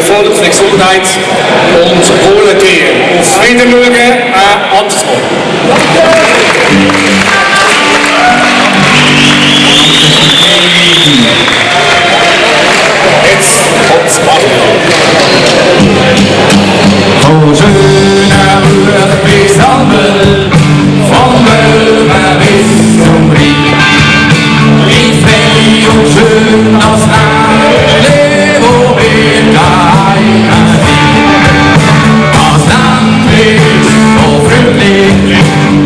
Erfolg, für Gesundheit und Wohlergehen. Auf Wiedersehen, andersrum. Jetzt kommt's machen. O schöner Urbisammel, vom Böhmer bis zum Ring, wie frei und schön das Land, wo wir daheim sind. Das Land ist so fröhlich,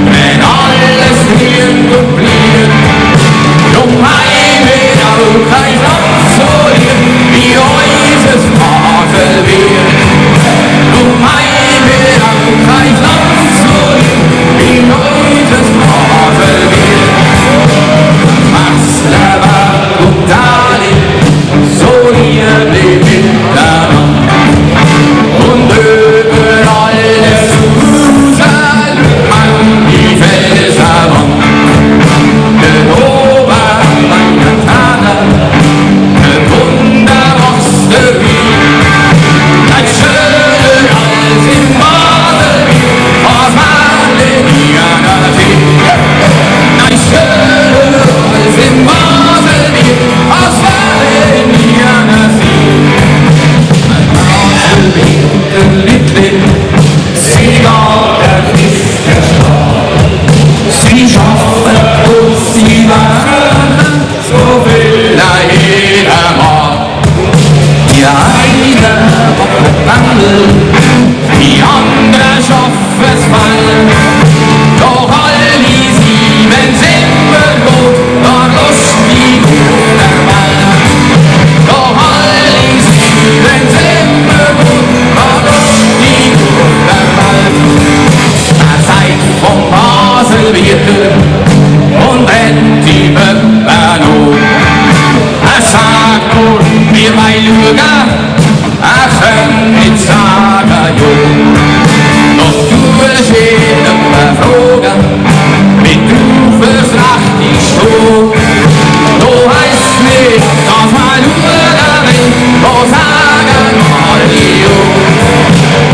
wenn alles grün und blüht. Drum heim wird auch kein Land so lieb, wie unseres Basel wird. Drum heim wird auch kein Land so lieb, wie unseres Basel wird. Maslerberg und Dali, so lieblich miteinander. Und überall der Zusel an die Felserwand. Den Oberwein der Tanne, der wunderbarste Wien. Ein schöner als im Baden, was man in ihrer Tee. Ein schöner als im Baden, was man in ihrer See. Ein ausgewählter Liebling, sie war der Fischerstaat. Sie schaffen und sie machen, so will jeder Mann. Die eine macht Wandel, die andere schafft es fallen. Doch all die 7 sind gut, war lustig und der Ball. Doch all die 7 sind gut, war lustig und der Ball. Er seid vom Basel wieder und brennt die Böppen auf. Er sagt nur, wir wollen schauen, er kann nicht sagen, jo. Doch du willst jeden fragen, wie du fürs Recht dich stehst. Du heißt nicht, dass man schauen will, wo sagen alle jo.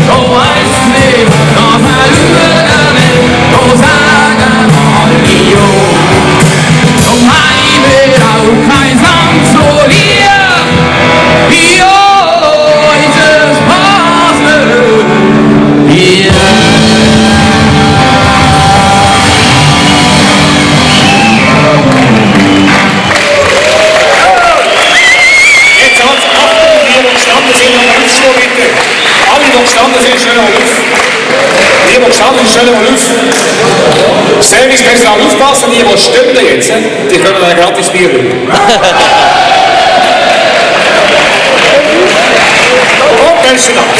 Du heißt nicht, dass man schauen will, wo sagen alle jo. Drum heim wird auch kein Land so lieb, wie unseres Basel hier. Jetzt als Achtung, die gestanden sind, noch mal aufstehen bitte. Alle, die gestanden sind, stehen mal auf. Die gestanden sind, stehen mal auf. Servicepersonal aufpassen, die stehen jetzt, die können dann gratis Bier holen. Und, besten Dank.